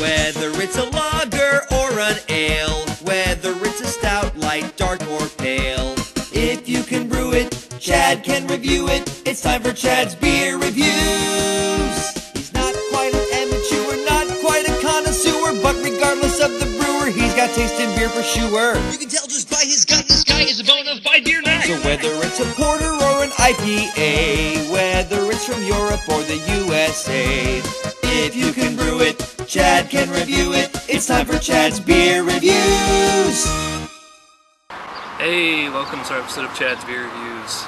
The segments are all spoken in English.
Whether it's a lager or an ale, whether it's a stout, light, dark, or pale. If you can brew it, Chad can review it. It's time for Chad's Beer Reviews. He's not quite an amateur, not quite a connoisseur, but regardless of the brewer, he's got taste in beer for sure. You can tell just by his gut, this guy is a bona fide beer nut. So whether it's a porter or an IPA, whether it's from Europe or the USA, if you can brew it, Chad can review it. It's time for Chad's Beer Reviews. Hey, welcome to our episode of Chad's Beer Reviews.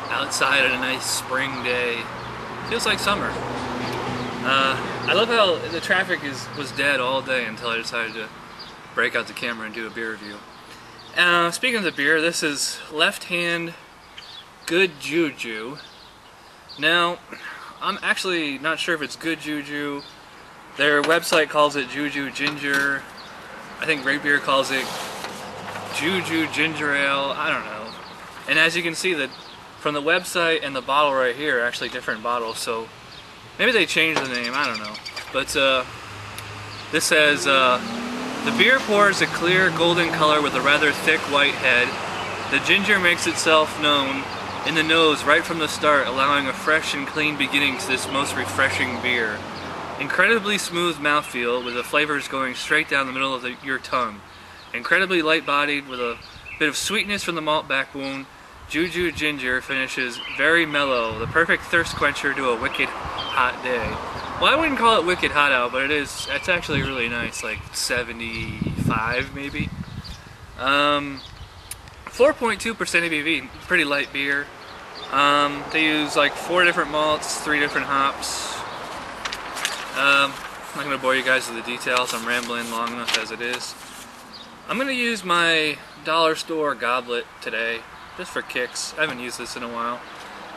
Outside on a nice spring day. Feels like summer. I love how the traffic was dead all day until I decided to break out the camera and do a beer review. Speaking of the beer, this is Lefthand Good Juju. Now, I'm actually not sure if it's Good Juju. Their website calls it Juju Ginger. I think Great Beer calls it Juju Ginger Ale. I don't know. And as you can see, that from the website and the bottle right here are actually different bottles, so maybe they changed the name, I don't know. But this says, the beer pours a clear golden color with a rather thick white head. The ginger makes itself known in the nose right from the start, allowing a fresh and clean beginning to this most refreshing beer. Incredibly smooth mouthfeel with the flavors going straight down the middle of your tongue. Incredibly light-bodied with a bit of sweetness from the malt backbone. Juju Ginger finishes very mellow, the perfect thirst quencher to a wicked hot day. Well, I wouldn't call it wicked hot out, but it's actually really nice, like 75 maybe. 4.2% ABV, pretty light beer. They use like 4 different malts, 3 different hops. I'm not going to bore you guys with the details, I'm rambling long enough as it is. I'm going to use my dollar store goblet today, just for kicks. I haven't used this in a while.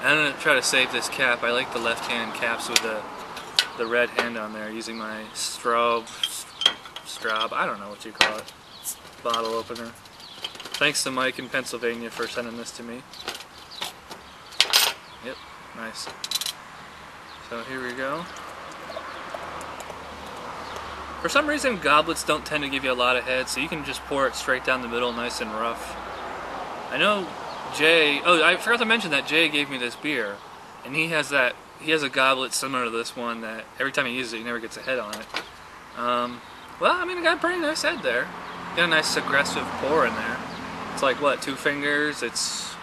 I'm going to try to save this cap. I like the left-hand caps with the red hand on there, using my straub, I don't know what you call it, bottle opener. Thanks to Mike in Pennsylvania for sending this to me. Yep, nice. So here we go. For some reason, goblets don't tend to give you a lot of head, so you can just pour it straight down the middle, nice and rough. I know Jay, oh, I forgot to mention that Jay gave me this beer, and he has a goblet similar to this one that every time he uses it, he never gets a head on it. Well, I mean, it got a pretty nice head there. Got a nice aggressive pour in there. It's like, what, 2 fingers? It's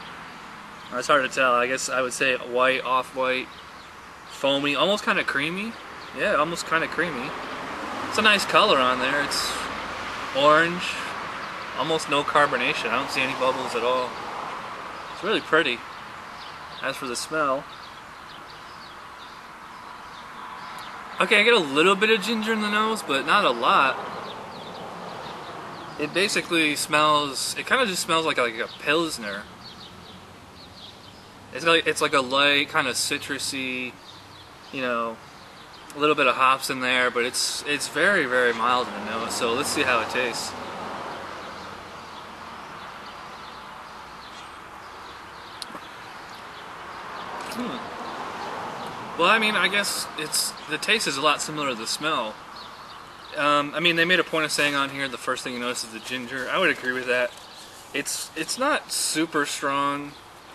hard to tell. I guess I would say white, off-white, foamy, almost kind of creamy. Yeah, almost kind of creamy. It's a nice color on there. It's orange, almost no carbonation. I don't see any bubbles at all. It's really pretty. As for the smell, okay, I get a little bit of ginger in the nose, but not a lot. It basically smells, it kind of just smells like a Pilsner. It's like a light, kind of citrusy, you know, a little bit of hops in there, but it's very, very mild in the nose, so let's see how it tastes. Well, I mean, I guess the taste is a lot similar to the smell. I mean, they made a point of saying on here the first thing you notice is the ginger. I would agree with that. It's not super strong.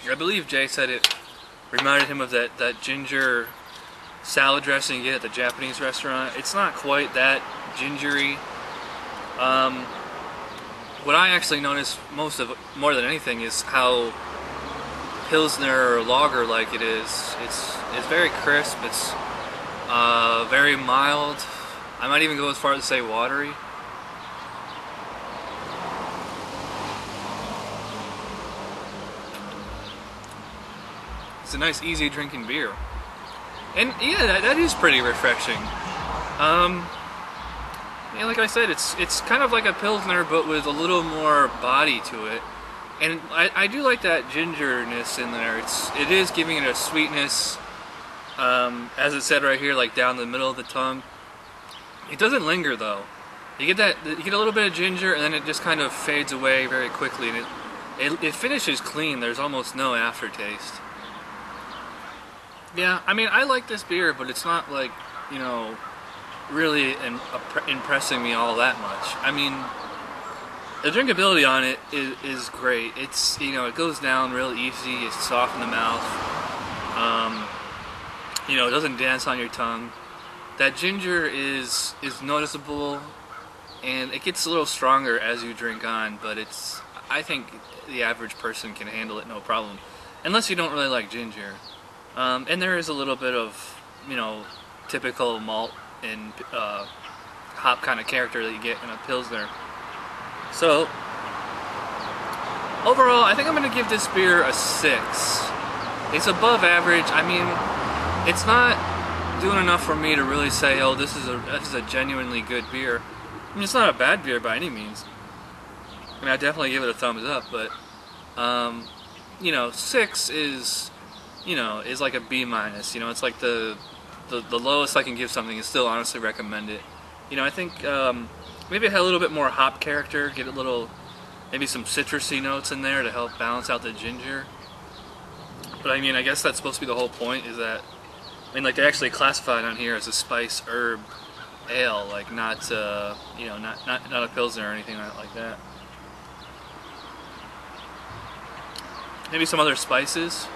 I believe Jay said it reminded him of that ginger salad dressing you get at the Japanese restaurant. It's not quite that gingery. What I actually notice more than anything is how Pilsner or lager like it is. It's very crisp. It's very mild. I might even go as far as to say watery. It's a nice, easy drinking beer. And yeah, that is pretty refreshing. Yeah, like I said, it's kind of like a Pilsner, but with a little more body to it. And I do like that gingerness in there. It is giving it a sweetness, as it said right here, like down the middle of the tongue. It doesn't linger though. You get a little bit of ginger, and then it just kind of fades away very quickly, and it finishes clean. There's almost no aftertaste. Yeah, I mean, I like this beer, but it's not like, you know, really impressing me all that much. I mean, the drinkability on it is great. It's, you know, it goes down real easy. It's soft in the mouth. You know, it doesn't dance on your tongue. That ginger is noticeable, and it gets a little stronger as you drink on, but I think the average person can handle it no problem, unless you don't really like ginger. And there is a little bit of, you know, typical malt and hop kind of character that you get in a Pilsner. So, overall, I think I'm going to give this beer a 6. It's above average. I mean, it's not doing enough for me to really say, oh, this is a genuinely good beer. I mean, it's not a bad beer by any means. I mean, I definitely give it a thumbs up, but, you know, 6 is, you know, is like a B-. You know, it's like the lowest I can give something and still honestly recommend it. You know, I think maybe it had a little bit more hop character, get a little, maybe some citrusy notes in there to help balance out the ginger. But I mean, I guess that's supposed to be the whole point, is that, I mean, like, they actually classify it on here as a spice herb ale, like not, you know, not a Pilsner or anything like that. Maybe some other spices.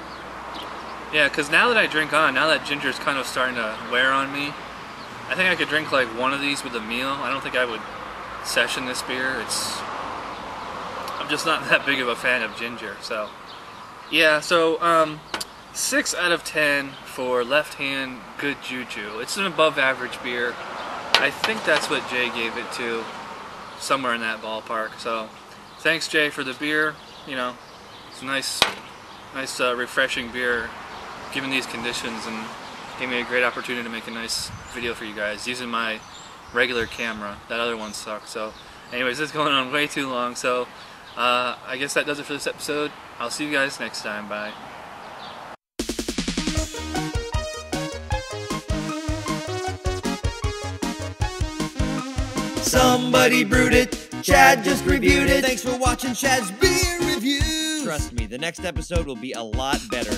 Yeah, because now that I drink on, now that ginger's kind of starting to wear on me, I think I could drink like one of these with a meal. I don't think I would session this beer. I'm just not that big of a fan of ginger. So, yeah, so 6 out of 10 for Left Hand Good Juju. It's an above average beer. I think that's what Jay gave it to, somewhere in that ballpark. So, thanks Jay for the beer. You know, it's a nice refreshing beer given these conditions, and gave me a great opportunity to make a nice video for you guys using my regular camera. That other one sucked. So anyways, this is going on way too long, so I guess that does it for this episode. I'll see you guys next time. Bye. Somebody brewed it, Chad just reviewed it. Thanks for watching Chad's Beer Reviews. Trust me, the next episode will be a lot better.